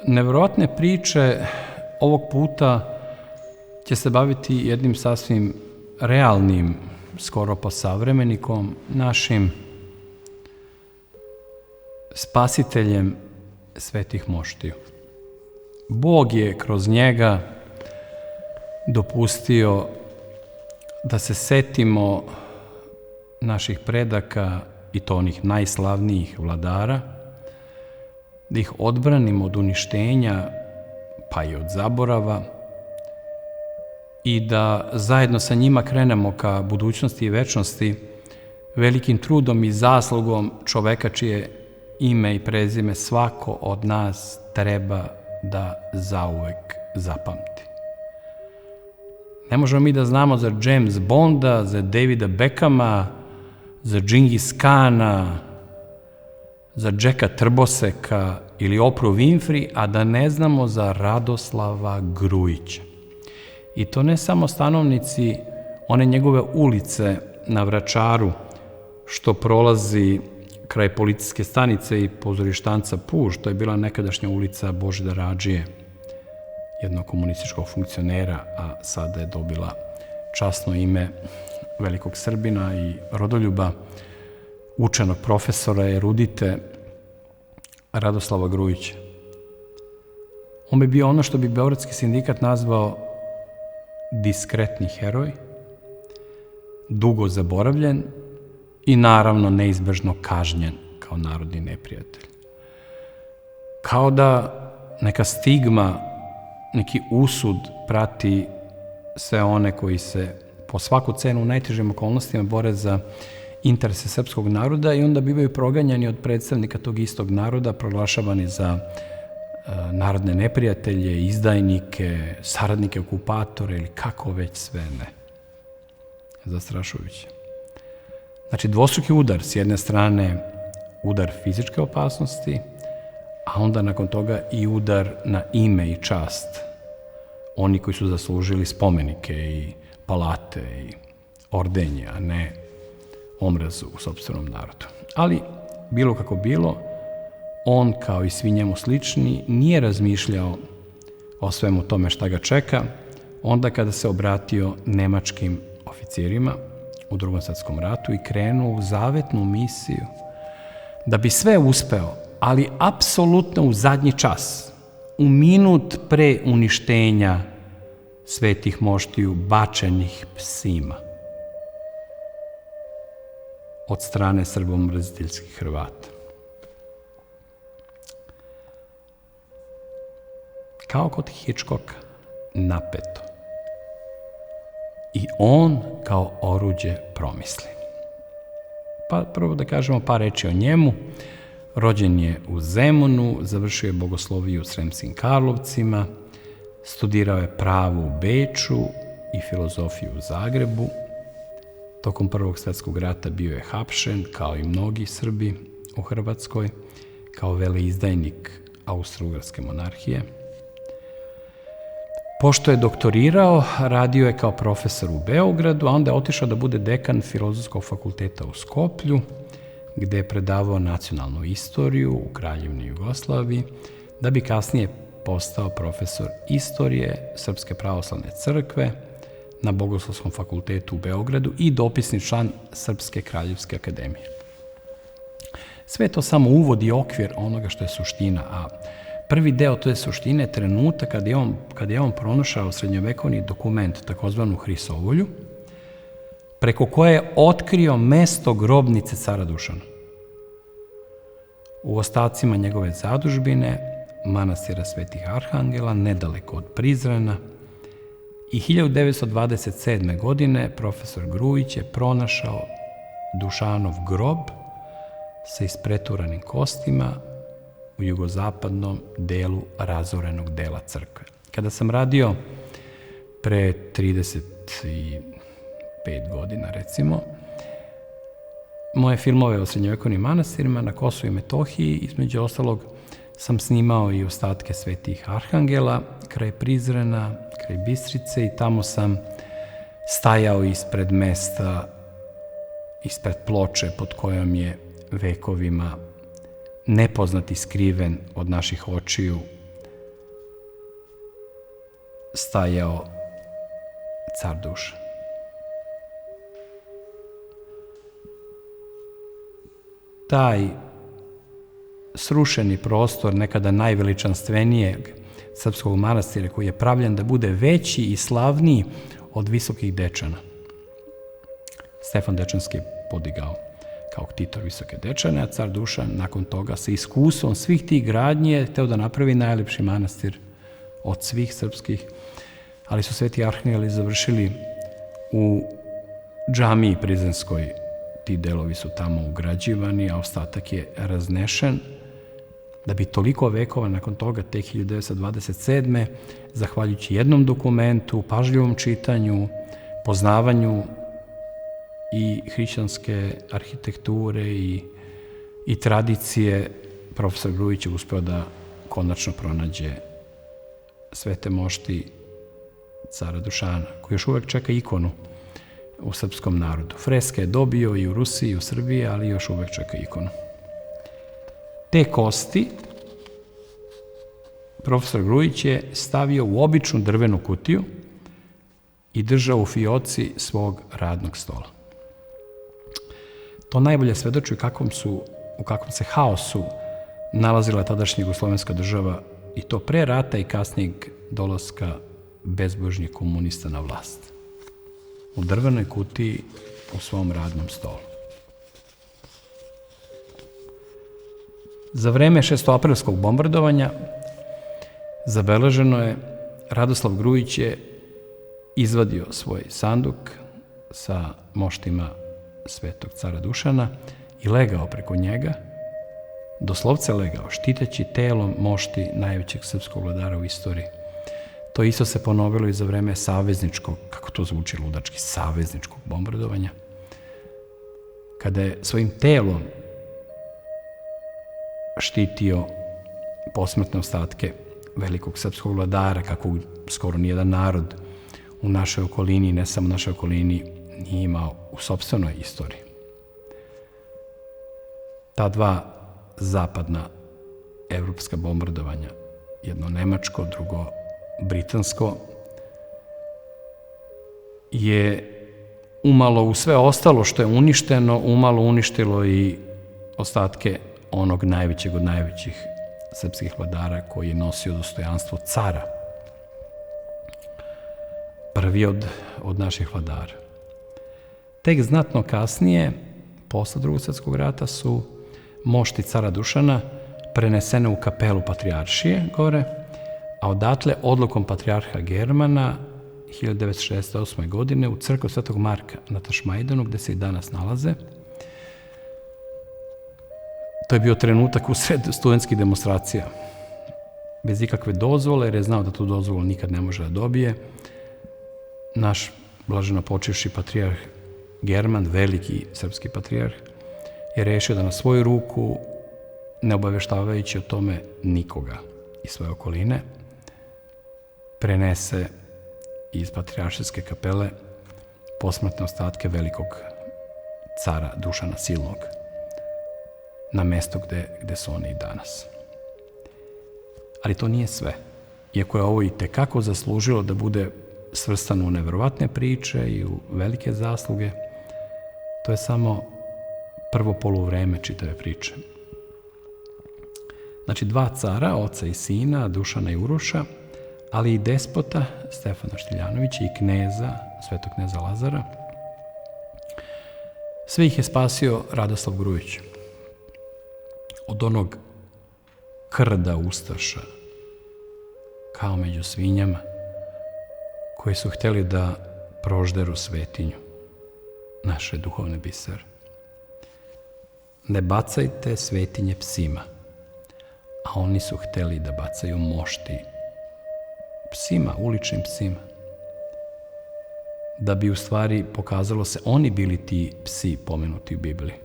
Neverovatne priče ovog puta će se baviti jednim sasvim realnim, skoro pa savremenikom, našim spasiteljem svetih moštiju. Bog je kroz njega dopustio da se setimo naših predaka, i to onih najslavnijih vladara, da ih odbranimo od uništenja, pa i od zaborava, i da zajedno sa njima krenemo ka budućnosti i večnosti velikim trudom i zaslugom čoveka čije ime i prezime svako od nas treba da zauvek zapamti. Ne možemo mi da znamo za James Bonda, za Davida Beckhama, za Džingis Kana, za Jacka Trboseka ili Oprah Winfrey, a da ne znamo za Radoslava Grujića. I to ne samo stanovnici one njegove ulice na Vračaru, što prolazi kraj policijske stanice i pozorištanca Puž, to je bila nekadašnja ulica Božidara Adžije, jednog komunističkog funkcionera, a sada je dobila časno ime velikog Srbina i rodoljuba, učenog profesora, erudite Radoslava Grujića. On bi bio ono što bi Beogradski sindikat nazvao diskretni heroj, dugo zaboravljen i naravno neizbežno kažnjen kao narodni neprijatelj. Kao da neka stigma, neki usud prati sve one koji se po svaku cenu u najtežim okolnostima bore za interese srpskog naroda i onda bivaju proganjani od predstavnika tog istog naroda, proglašavani za narodne neprijatelje, izdajnike, saradnike okupatora ili kako već sve ne. Zastrašujuće. Znači, dvostruki udar, s jedne strane udar fizičke opasnosti, a onda nakon toga i udar na ime i čast oni koji su zaslužili spomenike i palate i ordenje, a ne omrazu u sopstvenom narodu. Ali, bilo kako bilo, on, kao i svi njemu slični, nije razmišljao o svemu tome šta ga čeka, onda kada se obratio nemačkim oficirima u Drugom svetskom ratu i krenuo u zavetnu misiju da bi sve uspeo, ali apsolutno u zadnji čas, u minut pre uništenja svetih moštiju bačenih psima od strane srbomrziteljskih Hrvata. Kao kod Hitchcocka, napeto. I on kao oruđe promisli. Pa prvo da kažemo par reči o njemu. Rođen je u Zemunu, završio je bogosloviju u Sremskim Karlovcima, studirao je pravo u Beču i filozofiju u Zagrebu. Tokom Prvog svetskog rata bio je hapšen, kao i mnogi Srbi u Hrvatskoj, kao veleizdajnik Austro-Ugarske monarhije. Pošto je doktorirao, radio je kao profesor u Beogradu, a onda je otišao da bude dekan Filozofskog fakulteta u Skoplju, gde je predavao nacionalnu istoriju u Kraljevini Jugoslaviji, da bi kasnije postao profesor istorije Srpske pravoslavne crkve na Bogoslovskom fakultetu u Beogradu i dopisni član Srpske kraljevske akademije. Sve to samo uvod i okvir onoga što je suština, a prvi deo to je suštine trenutak kada je on pronašao srednjovekovni dokument, takozvanu Hrisovolju, preko koje je otkrio mesto grobnice cara Dušana. U ostacima njegove zadužbine, manastira Svetih Arhangela, nedaleko od Prizrena, i 1927. godine profesor Grujić je pronašao Dušanov grob sa ispreturanim kostima u jugozapadnom delu razorenog dela crkve. Kada sam radio pre 35 godina, recimo, moje filmove o srednjovekovnim manastirima na Kosovu i Metohiji, između ostalog, sam snimao i ostatke Svetih Arhangela, kraj Prizrena, kraj Bistrice, i tamo sam stajao ispred mesta, ispred ploče pod kojom je vekovima nepoznati skriven od naših očiju stajao car Dušan. Taj srušeni prostor nekada najveličanstvenijeg srpskog manastira, koji je pravljen da bude veći i slavniji od Visokih Dečana. Stefan Dečanski je podigao kao ktitor Visoke Dečane, a car Dušan nakon toga sa iskustvom svih tih gradnji je hteo da napravi najlepši manastir od svih srpskih, ali su sveti arhangeli završili u džamiji Prizrenskoj. Ti delovi su tamo ugrađivani, a ostatak je raznešen, da bi toliko vekova nakon toga, te 1927. zahvaljujući jednom dokumentu, pažljivom čitanju, poznavanju i hrišćanske arhitekture i tradicije, profesor Grujić je uspeo da konačno pronađe svete mošti cara Dušana, koji još uvek čeka ikonu u srpskom narodu. Freske je dobio i u Rusiji i u Srbiji, ali još uvek čeka ikonu. Te kosti profesor Grujić je stavio u običnu drvenu kutiju i držao u fioci svog radnog stola. To najbolje svedoči u kakvom se haosu nalazila tadašnja jugoslovenska država, i to pre rata i kasnijeg dolaska bezbožnih komunista na vlast. U drvenoj kutiji u svom radnom stolu. Za vreme šestoaprilskog bombardovanja zabeleženo je, Radoslav Grujić je izvadio svoj sanduk sa moštima svetog cara Dušana i legao preko njega, doslovce legao, štiteći telom mošti najvećeg srpskog vladara u istoriji. To isto se ponovilo i za vreme savezničkog, kako to zvuči ludački, savezničkog bombardovanja, kada je svojim telom štitio posmrtne ostatke velikog srpskog vladara, kako skoro nijedan narod u našoj okolini, ne samo našoj okolini, nije imao u sopstvenoj istoriji. Ta dva zapadna evropska bombardovanja, jedno nemačko, drugo britansko, je umalo u sve ostalo što je uništeno, umalo uništilo i ostatke onog najvećeg od najvećih srpskih vladara, koji je nosio dostojanstvo cara. Prvi od naših vladara. Tek znatno kasnije, posle Drugog svjetskog rata, su mošti cara Dušana prenesene u kapelu Patrijaršije gore, a odatle odlukom patrijarha Germana 1968. godine u crkvu Svetog Marka na Tašmajdanu, gde se i danas nalaze. To je bio trenutak usred studentskih demonstracija. Bez ikakve dozvole, jer je znao da tu dozvolu nikad ne može da dobije, naš blaženo počivši patrijarh German, veliki srpski patrijarh, je rešio da na svoju ruku, ne obaveštavajući o tome nikoga iz svoje okoline, prenese iz patrijaršijske kapele posmrtne ostatke velikog cara Dušana Silnog na mesto gde su oni i danas. Ali to nije sve. Iako je ovo i tekako zaslužilo da bude svrstano u neverovatne priče i u velike zasluge, to je samo prvo poluvreme čitave priče. Znači, dva cara, oca i sina, Dušana i Uroša, ali i despota Stefana Štiljanovića i kneza, svetog kneza Lazara. Sve ih je spasio Radoslav Grujić. Od onog krda ustaša, kao među svinjama, koji su hteli da prožderu svetinju, naše duhovne bisere. Ne bacajte svetinje psima, a oni su hteli da bacaju mošti psima, uličnim psima, da bi u stvari pokazalo se oni bili ti psi pomenuti u Bibliji.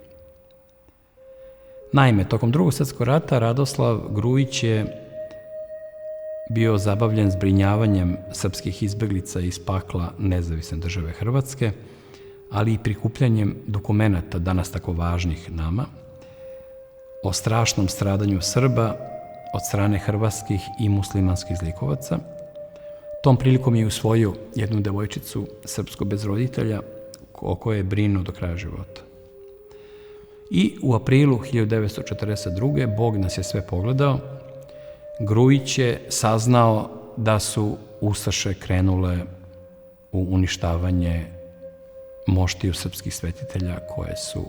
Naime, tokom Drugog svjetskog rata Radoslav Grujić je bio zabavljen zbrinjavanjem srpskih izbeglica iz pakla nezavisne države Hrvatske, ali i prikupljanjem dokumenata danas tako važnih nama o strašnom stradanju Srba od strane hrvatskih i muslimanskih zlikovaca. Tom prilikom je usvojio jednu devojčicu srpsku bez roditelja o kojoj je brinuo do kraja života. I u aprilu 1942. Bog nas je sve pogledao. Grujić je saznao da su ustaše krenule u uništavanje moštiju srpskih svetitelja koje su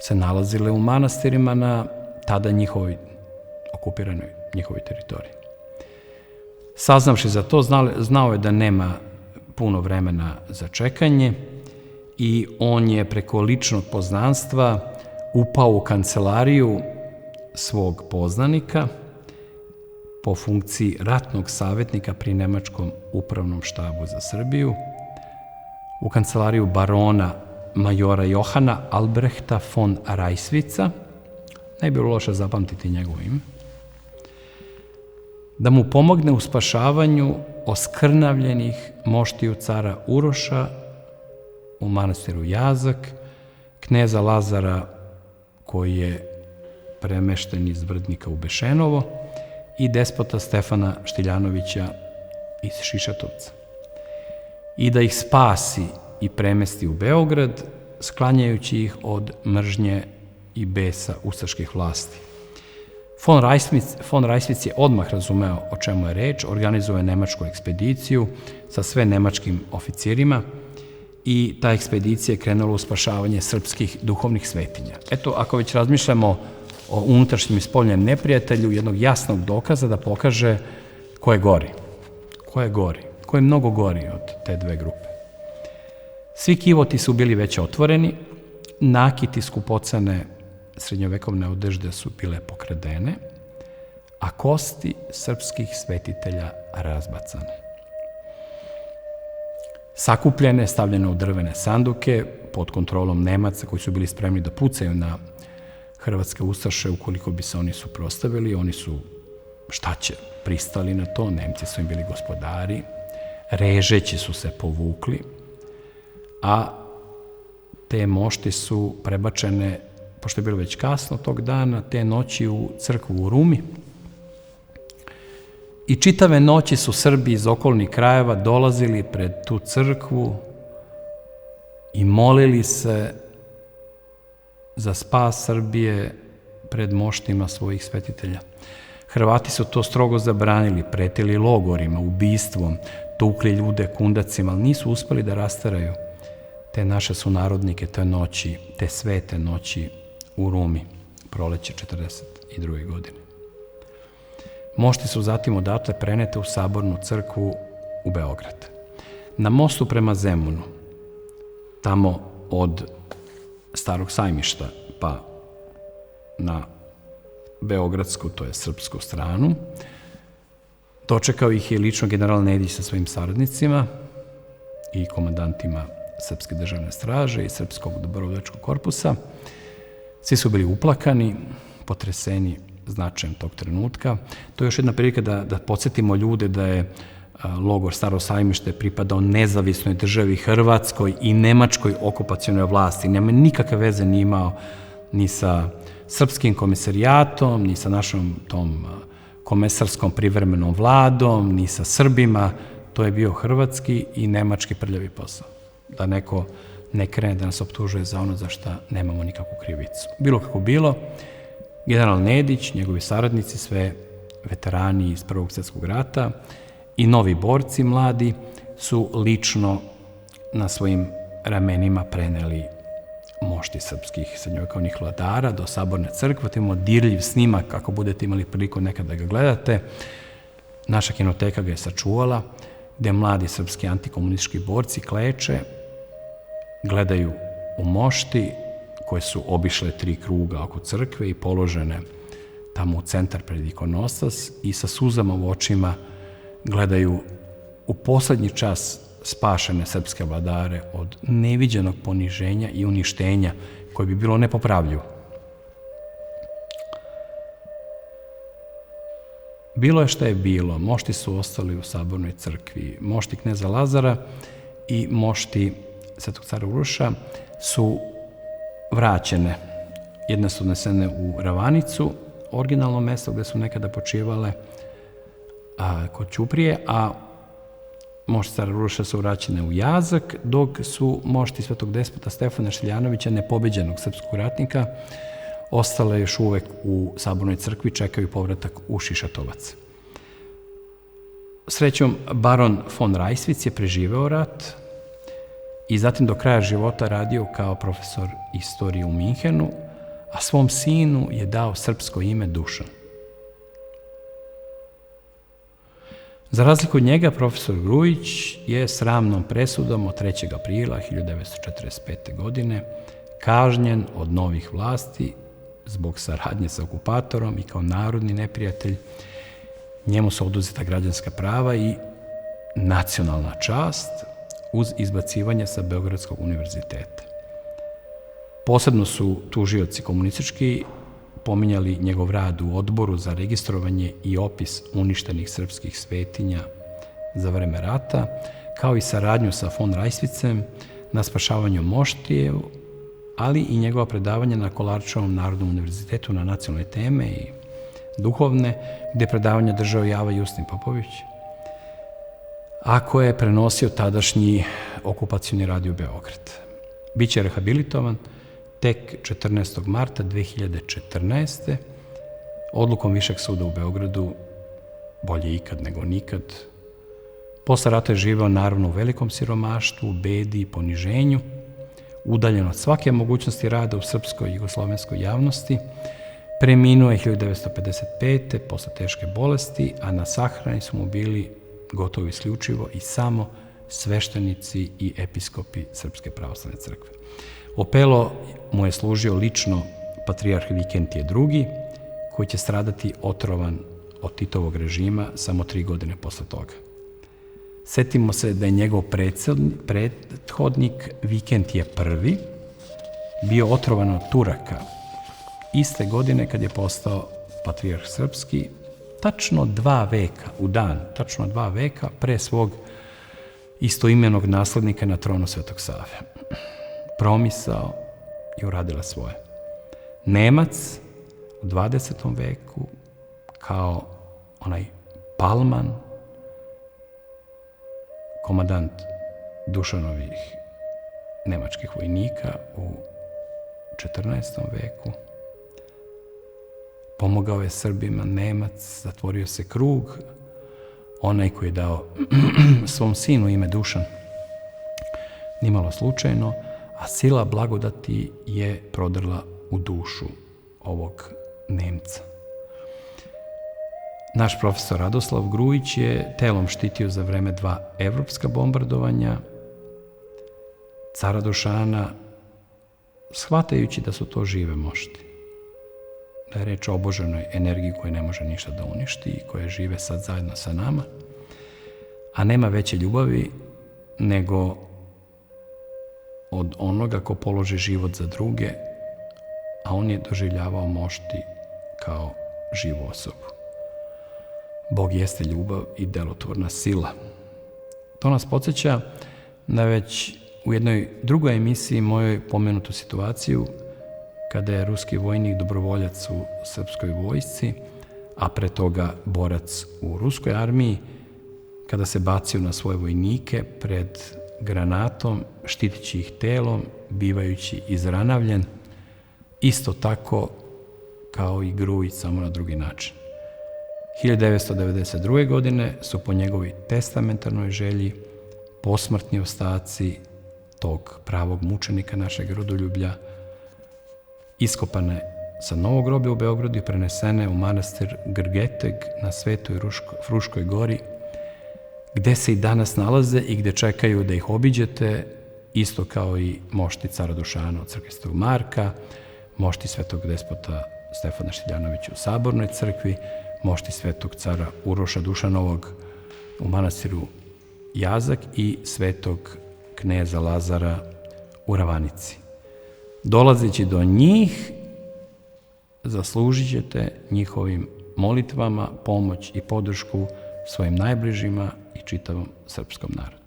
se nalazile u manastirima na tada njihovoj okupiranoj njihovoj teritoriji. Saznavši za to, znao je da nema puno vremena za čekanje i on je preko ličnog poznanstva upao u kancelariju svog poznanika po funkciji ratnog savjetnika pri Nemačkom upravnom štabu za Srbiju, u kancelariju barona majora Johana Albrehta von Rajsvica, ne bi bilo loše zapamtiti njegovo ime, da mu pomogne u spašavanju oskrnavljenih moštiju cara Uroša u manastiru Jazak, kneza Lazara koji je premešten iz Vrdnika u Bešenovo i despota Stefana Štiljanovića iz Šišatovca. I da ih spasi i premesti u Beograd, sklanjajući ih od mržnje i besa ustaških vlasti. Von Rajsvic je odmah razumeo o čemu je reč, organizovao je nemačku ekspediciju sa sve nemačkim oficirima i ta ekspedicija je krenula u spašavanje srpskih duhovnih svetinja. Eto, ako već razmišljamo o unutrašnjem i spoljnom neprijatelju, jednog jasnog dokaza da pokaže ko je gori. Ko je gori? Ko je mnogo gori od te dve grupe? Svi kivoti su bili već otvoreni, nakiti skupocene srednjovekovne odežde su bile pokradene, a kosti srpskih svetitelja razbacane. Sakupljene, stavljene u drvene sanduke pod kontrolom Nemaca koji su bili spremni da pucaju na hrvatske ustaše ukoliko bi se oni suprotstavili. Oni su, šta će, pristali na to, Nemci su im bili gospodari, režeći su se povukli, a te mošti su prebačene, pošto je bilo već kasno tog dana, te noći u crkvu u Rumi. I čitave noći su Srbi iz okolnih krajeva dolazili pred tu crkvu i molili se za spas Srbije pred moštima svojih svetitelja. Hrvati su to strogo zabranili, pretili logorima, ubistvom, tukli ljude kundacima, ali nisu uspeli da rasteraju te naše sunarodnike te noći, te svete noći u Rumi, proleće 1942. godine. Mošti su zatim odatle prenete u Sabornu crkvu u Beograd. Na mostu prema Zemunu, tamo od Starog sajmišta pa na beogradsku, to je srpsku stranu, dočekao ih je lično general Nedić sa svojim saradnicima i komandantima Srpske državne straže i Srpskog dobrovoljačkog korpusa. Svi su bili uplakani, potreseni značajem tog trenutka. To je još jedna prilika da podsjetimo ljude da je logor Staro sajmište pripadao nezavisnoj državi Hrvatskoj i nemačkoj okupacionoj vlasti. Nema nikakve veze ni imao ni sa srpskim komisarijatom, ni sa našom tom komesarskom privremenom vladom, ni sa Srbima. To je bio hrvatski i nemački prljavi posao. Da neko ne krene da nas optužuje za ono za šta nemamo nikakvu krivicu. Bilo kako bilo, general Nedić, njegovi saradnici, sve veterani iz Prvog svjetskog rata i novi borci mladi su lično na svojim ramenima preneli mošti srpskih srednjovekovnih vladara do Saborne crkve. Imamo dirljiv snimak, ako budete imali priliku nekad da ga gledate. Naša kinoteka ga je sačuvala, gde mladi srpski antikomunistički borci kleče, gledaju u mošti koje su obišle 3 kruga oko crkve i položene tamo u centar pred ikonostas i sa suzama u očima gledaju u poslednji čas spašene srpske vladare od neviđenog poniženja i uništenja koje bi bilo nepopravljivo. Bilo je šta je bilo. Mošti su ostali u Sabornoj crkvi. Mošti kneza Lazara i mošti Svetog cara Uroša su vraćene. Jedne su odnesene u Ravanicu, originalno mesto gde su nekada počivale kod Ćuprije, a mošti cara Uroša su vraćene u Jazak, dok su mošti svetog despota Stefana Štiljanovića, nepobeđenog srpskog ratnika, ostale još uvek u Sabornoj crkvi, čekaju povratak u Šišatovac. Srećom, baron von Rajsvic je preživeo rat i zatim do kraja života radio kao profesor istorije u Minhenu, a svom sinu je dao srpsko ime Dušan. Za razliku od njega, profesor Grujić je sramnom presudom od 3. aprila 1945. godine kažnjen od novih vlasti zbog saradnje sa okupatorom i kao narodni neprijatelj. Njemu su oduzeta građanska prava i nacionalna čast uz izbacivanje sa Beogradskog univerziteta. Posebno su tužioci komunistički pominjali njegov rad u odboru za registrovanje i opis uništenih srpskih svetinja za vreme rata, kao i saradnju sa von Rajsvicem na spašavanju Moštijev, ali i njegova predavanja na Kolarčevom narodnom univerzitetu na nacionalne teme i duhovne, gde predavanja držao Java Justin Popović, a koje je prenosio tadašnji okupacioni radio Beograd. Biće rehabilitovan tek 14. marta 2014. odlukom Višeg suda u Beogradu, bolje ikad nego nikad. Posle rata je živeo naravno u velikom siromaštvu, bedi i poniženju, udaljen od svake mogućnosti rada u srpskoj i jugoslovenskoj javnosti. Preminuo je 1955. posle teške bolesti, a na sahrani su mu bili gotovo isključivo i samo sveštenici i episkopi Srpske pravoslavne crkve. Opelo mu je služio lično patrijarh Vikentije II, koji će stradati otrovan od Titovog režima samo 3 godine posle toga. Setimo se da je njegov prethodnik Vikentije I bio otrovan od Turaka iste godine kad je postao patrijarh srpski, tačno 2 veka, u dan, tačno 2 veka pre svog istoimenog naslednika na tronu Svetog Save. Promisao je uradila svoje. Nemac u 20. veku, kao onaj Palman, komandant Dušanovih nemačkih vojnika u 14. veku, pomogao je Srbima, Nemac, zatvorio se krug, onaj koji je dao svom sinu ime Dušan, nimalo slučajno, a sila blagodati je prodrla u dušu ovog Nemca. Naš profesor Radoslav Grujić je telom štitio za vreme 2 evropska bombardovanja cara Dušana, shvatajući da su to žive mošti. Da je reč o oboženoj energiji koja ne može ništa da uništi i koja žive sad zajedno sa nama, a nema veće ljubavi nego od onoga ko položi život za druge, a on je doživljavao mošti kao živu osobu. Bog jeste ljubav i delotvorna sila. To nas podsjeća na već u jednoj drugoj emisiji mojoj pomenutu situaciju kada je ruski vojnik dobrovoljac u srpskoj vojsci, a pre toga borac u ruskoj armiji, kada se bacio na svoje vojnike pred granatom, štitići ih telom, bivajući izranavljen, isto tako kao i Grujić, samo na drugi način. 1992. godine su po njegovoj testamentarnoj želji posmrtni ostaci tog pravog mučenika našeg rodoljublja iskopane sa novog groblja u Beogradu i prenesene u manastir Grgeteg na Svetoj Fruškoj gori, gde se i danas nalaze i gde čekaju da ih obiđete, isto kao i mošti cara Dušana od crkve Svetog Marka, mošti svetog despota Stefana Štiljanovića u Sabornoj crkvi, mošti svetog cara Uroša Dušanovog u manastiru Jazak i svetog kneza Lazara u Ravanici. Dolazeći do njih, zaslužit ćete njihovim molitvama pomoć i podršku svojim najbližima i čitavom srpskom narodu.